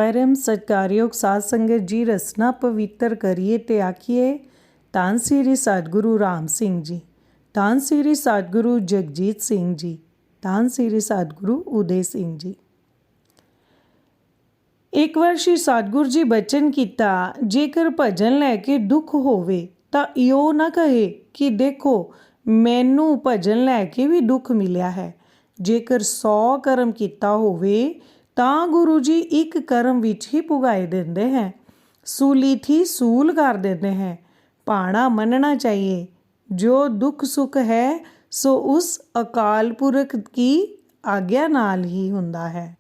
परम सत्कारयोग साध संगत जी रसना पवित्र करिए ते आखिए धन श्री सतगुरु राम सिंह जी, धन श्री सतगुरु जगजीत सिंह जी, धन श्री सतगुरु उदय सिंह जी। एक बार श्री सतगुरु जी बचन किया, जेकर भजन लैके दुख होवे तां इहो ना कहे कि देखो मैनू भजन लैके भी दुख मिलिया है। जेकर 100 कर्म किया होवे तां गुरु जी एक कर्म विच ही पुगाए देंदे हैं, सूली थी सूल कर देते हैं। भाणा मनना चाहिए, जो दुख सुख है सो उस अकाल पुरख की आज्ञा नाल ही हुंदा है।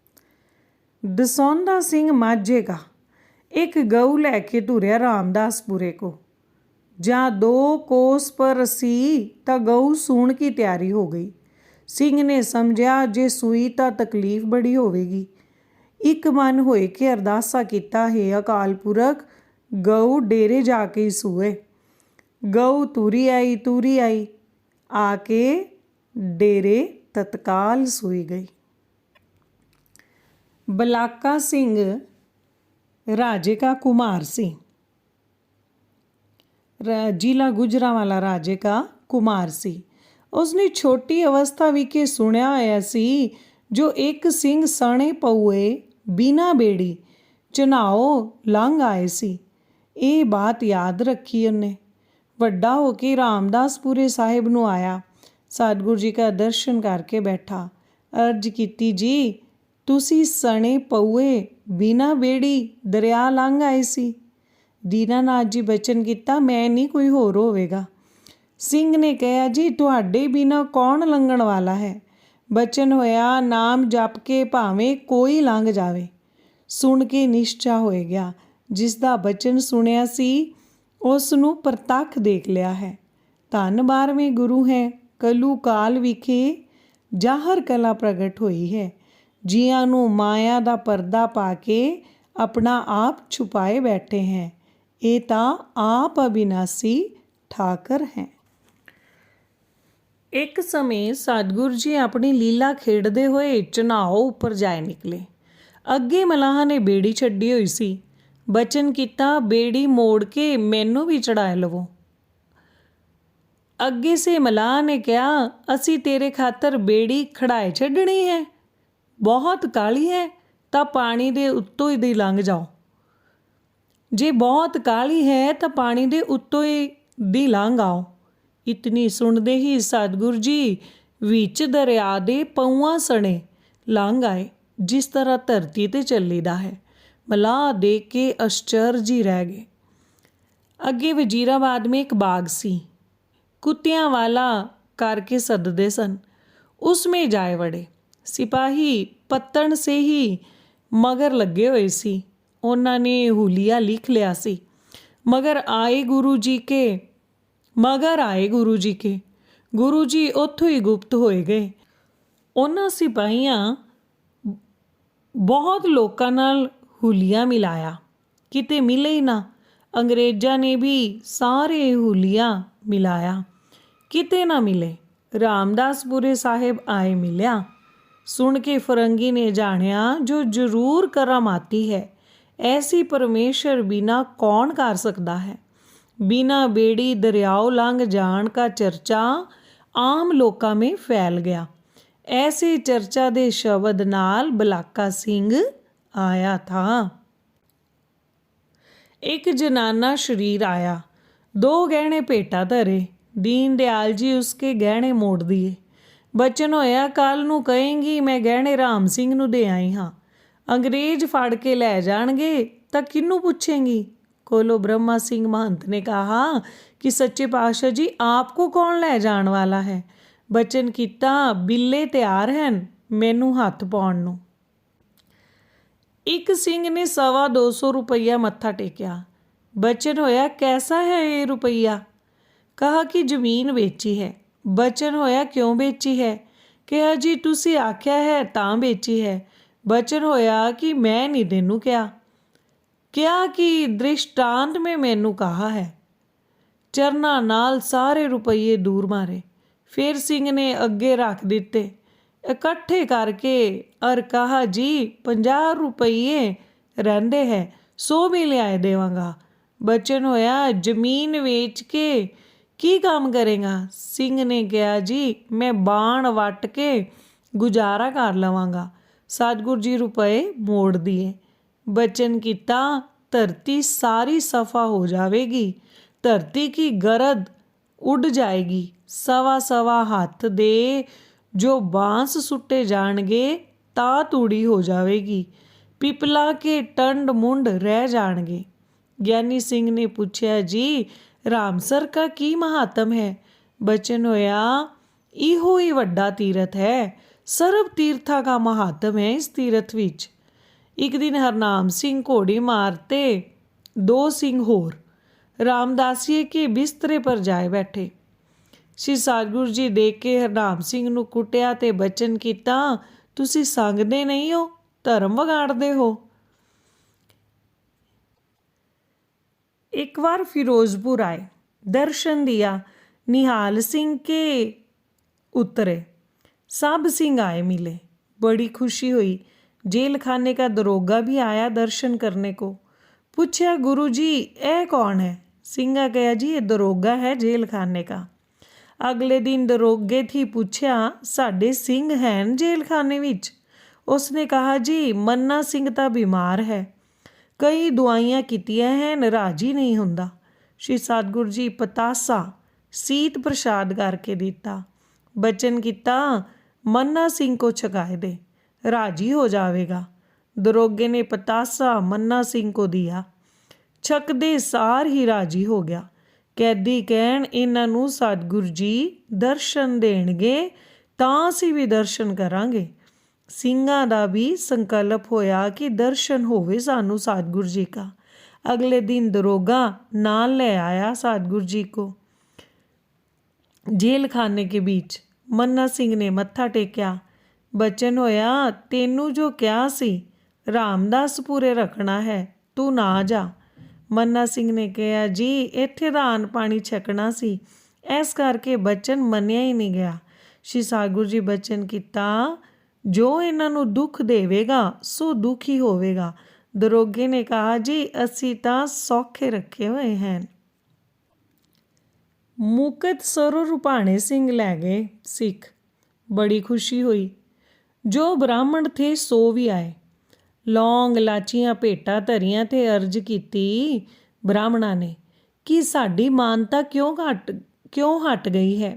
दसौंधा सिंह माझे का एक गऊ लैके तुरया रामदासपुरे को। जहाँ 2 कोस पर सी तां गऊ सूण की तैयारी हो गई। सिंह ने समझा जे सूई तां तकलीफ बड़ी होवेगी। एक मन होए के अरदासा किता, है अकाल पुरख गऊ डेरे जाके ही सूए। गऊ तुरी आई आके डेरे तत्काल सूई गई। बलाका सिंह राजे का कुमार सिंह, जिला गुजरांवाला राजे का कुमार सी। उसने छोटी अवस्था विखे सुनिया होया सी जो एक सिंह सणे पऊए बिना बेड़ी चनाओ लंघ आए सी। ये बात याद रखी उन्हें। वड्डा होके रामदासपुरे साहिब नूं आया, सतगुरु जी का दर्शन करके बैठा। अर्ज कीती, जी तुसी सणे पऊए बिना बेड़ी दरिया लंघ आए सी। दीनानाथ जी बचन किया, मैं नहीं कोई होर होवेगा। सिंह ने कहा, जी तुहाडे बिना कौन लंघण वाला है। बचन होया, नाम जप के भावें कोई लंघ जावे। सुन के निश्चा हो गया, जिसदा बचन सुनिया सी उस नूं प्रतख देख लिया है। धन 12वें गुरु हैं, कलू काल विखे जाहर कला प्रगट होई है। जियां नूं माया दा पर्दा पा के अपना आप छुपाए बैठे हैं। ये तां आप अविनाशी ठाकर हैं। एक समय सतगुरु जी अपनी लीला खेडते हुए चनाओ उपर जाए निकले। अगे मलाह ने बेड़ी छड्डी हुई सी। बचन किया, बेड़ी मोड़ के मैनू भी चढ़ाए लवो। अगे से मलाह ने कहा, असी तेरे खातर बेड़ी खड़ाए छड्डनी है। बहुत काली है तां पानी दे उत्तों ही दी लंघ जाओ। जे बहुत काली है तो पानी दे उत्तों ही दी लंघ आओ। इतनी सुनते ही सतगुरु जी विच दरिया दे पऊआं सने लंघ आए, जिस तरह धरती ते चलीदा है। मलाह देख के आश्चर्य ही रह गए। अगे वजीराबाद में एक बाग सी, कुत्तियां वाला करके सददे सन। उसमें जाए वड़े। सिपाही पत्तन से ही मगर लगे हुए सी। उन्होंने हुलिया लिख लिया सी, मगर आए गुरु जी के। गुरु जी उत्थों ही गुप्त होए गए। उन्हां सिपाहियां बहुत लोकां नाल हुलिया मिलाया, किते मिले ही ना। अंग्रेज़ां ने भी सारे हुलिया मिलाया, किते ना मिले। रामदासपुरे साहिब आए मिलिया। सुन के फरंगी ने जानिया जो जरूर करामाती है। ऐसी परमेश्वर बिना कौन कर सकता है। बिना बेड़ी दरियाओ लंघ जान का चर्चा आम लोकां में फैल गया। ऐसे चर्चा दे शब्द नाल बलाका सिंह आया था। एक जनाना शरीर आया, 2 गहने भेटा धरे। दीन दयाल जी उसके गहने मोड़ दिए। बचन होया, कल नूं कहेंगी मैं गहने राम सिंह नूं दे आई हाँ। अंग्रेज फड़ के लै जाणगे तां किनू पुछेंगी। कोलो ब्रह्मा सिंह महंत ने कहा कि सच्चे पातशाह जी आपको कौन लै जाण वाला है। बचन किया, बिल्ले तैयार हैं मैनू हथ पाउण नूं। एक सिंह ने 225 रुपया मत्था टेकिया। बचन होया, कैसा है ये रुपया। कहा कि जमीन बेची है। बचन होया, क्यों बेची है। कहा, जी तुसी आख्या है तां बेची है। बचन होया कि मैं नहीं तेनू क्या कि दृष्टांत में मैनू कहा है। चरना नाल सारे रुपये दूर मारे। फिर सिंह ने अगे रख दिते, इकट्ठे करके और कहा, जी 50 रुपये ਰਹਿੰਦੇ ਹੈ, ਸੋ ਵੀ ਲਿਆਏ ਦੇਵਾਂਗਾ। ਬਚਨ ਹੋਇਆ, ਜ਼ਮੀਨ ਵੇਚ ਕੇ ਕੀ ਕੰਮ ਕਰੇਗਾ? ਸਿੰਘ ਨੇ ਕਿਹਾ, ਜੀ ਮੈਂ ਬਾਣ ਵੱਟ ਕੇ ਗੁਜ਼ਾਰਾ ਕਰ ਲਵਾਂਗਾ, ਸਤਿਗੁਰੂ ਜੀ ਰੁਪਏ ਮੋੜ ਦੀਏ। ਬਚਨ ਕੀਤਾ, ਧਰਤੀ ਸਾਰੀ ਸਫਾ ਹੋ ਜਾਵੇਗੀ, ਧਰਤੀ ਕੀ ਗਰਦ ਉੱਡ ਜਾਏਗੀ, ਸਵਾ ਸਵਾ ਹੱਥ ਦੇ ਜੋ ਬਾਂਸ ਸੁੱਟੇ ਜਾਣਗੇ ਤਾਂ ਤੂੜੀ ਹੋ ਜਾਵੇਗੀ, ਪਿਪਲਾ ਕੇ ਟੰਡ ਮੁੰਡ ਰਹਿ ਜਾਣਗੇ। ਗਿਆਨੀ ਸਿੰਘ ਨੇ ਪੁੱਛਿਆ, ਜੀ ਰਾਮਸਰ ਕਾ ਕੀ ਮਹਾਤਮ ਹੈ? ਬਚਨ ਹੋਇਆ, ਇਹੋ ਹੀ ਵੱਡਾ ਤੀਰਥ ਹੈ, ਸਰਬ ਤੀਰਥਾਂ ਦਾ ਮਹਾਤਮ ਹੈ ਇਸ ਤੀਰਥ ਵਿੱਚ। ਇੱਕ ਦਿਨ ਹਰਨਾਮ ਸਿੰਘ ਘੋੜੀ ਮਾਰਤੇ 2 ਸਿੰਘ ਹੋਰ ਰਾਮਦਾਸੀਏ ਕੇ ਬਿਸਤਰੇ ਪਰ ਜਾਏ ਬੈਠੇ। ਸ਼੍ਰੀ ਸਤਿਗੁਰੂ ਜੀ ਦੇਖ ਕੇ ਹਰਨਾਮ ਸਿੰਘ ਨੂੰ ਕੁੱਟਿਆ ਤੇ ਬਚਨ ਕੀਤਾ, ਤੁਸੀਂ ਸੰਗਦੇ ਨਹੀਂ ਹੋ, ਧਰਮ ਵਿਗਾੜਦੇ ਹੋ। एक बार फिरोजपुर आए, दर्शन दिया, निहाल सिंह के उतरे, सब सिंह आए मिले, बड़ी खुशी हुई। जेल खाने का दरोगा भी आया दर्शन करने को। पूछा, गुरु जी यह कौन है? सिंह कहा, जी ये दरोगा है जेल खाने का। अगले दिन दरोगे थी पूछा, साडे सिंह हैं जेल खाने विच? उसने कहा, जी मन्ना सिंह तो बीमार है, कई दवाइयाँ कीतियां हैं, राजी नहीं हुंदा। श्री सतगुरु जी पतासा सीत प्रसाद करके दिता। बचन किता, मन्ना सिंह को छकाए दे, राजी हो जाएगा। दरोगे ने पतासा मन्ना सिंह को दिया, छकदे सार ही राजी हो गया। कैदी कहन, इन्हां नूं सतगुरु जी दर्शन देणगे तां असीं भी दर्शन करांगे। ਸਿੰਘਾਂ ਦਾ भी संकल्प होया कि दर्शन होवे सानू सतगुरु जी का। अगले दिन दरोगा नाल ले आया सतगुरु जी को। जेल खाने के बीच मन्ना सिंह ने मत्था टेकिया। बचन होया, तेनू जो कहा सी रामदास पूरे रखना है, तू ना जा। मन्ना सिंह ने कहा, जी इत्थे दान पानी छकना सी, इस करके बचन मन्निया ही नहीं गया। श्री सतगुरु जी बचन किता, जो इन्हां नूं दुख देवेगा सो दुखी होवेगा। दरोगे ने कहा, जी असी तां सौखे रखे हुए हैं। मुकत सरो रूपाणे सिंह लै गए सिख, बड़ी खुशी हुई। जो ब्राह्मण थे सो भी आए। लौंग लाचियां भेटां धरियां ते अर्ज कीती ब्राह्मणां ने कि साडी मानता क्यों हट गई है,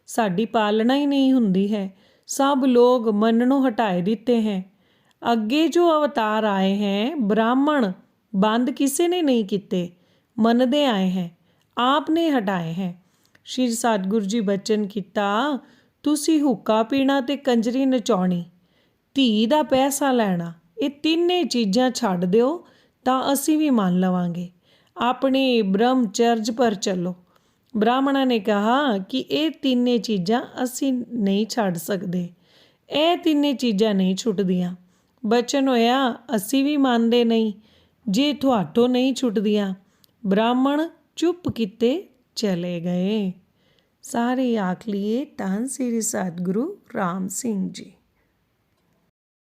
साडी पालना ही नहीं हुंदी है, सब लोग मननों हटाए दिते हैं। अगे जो अवतार आए हैं ब्राह्मण बंद किसी ने नहीं किते, मनदे आए हैं, आपने हटाए हैं। श्री सतगुरु जी बचन किता, तुसी हुक्का पीना ते कंजरी नचाउणी, धी दा पैसा लैना, ये तीने चीज़ां छड्ड दिओ तां असीं भी मान लवांगे, अपने ब्रह्मचर्ज पर चलो। ब्राह्मणा ने कहा कि ये तीने चीज़ां असीं नहीं छड्ड सकदे, ਇਹ ਤਿੰਨੇ ਚੀਜ਼ਾਂ नहीं छुटदियां। बचन होया, असी भी मानते नहीं जे तुहाडों नहीं छुटदियां। ब्राह्मण चुप कीते चले गए। सारे आख लिए धन श्री सतगुरु राम सिंह जी।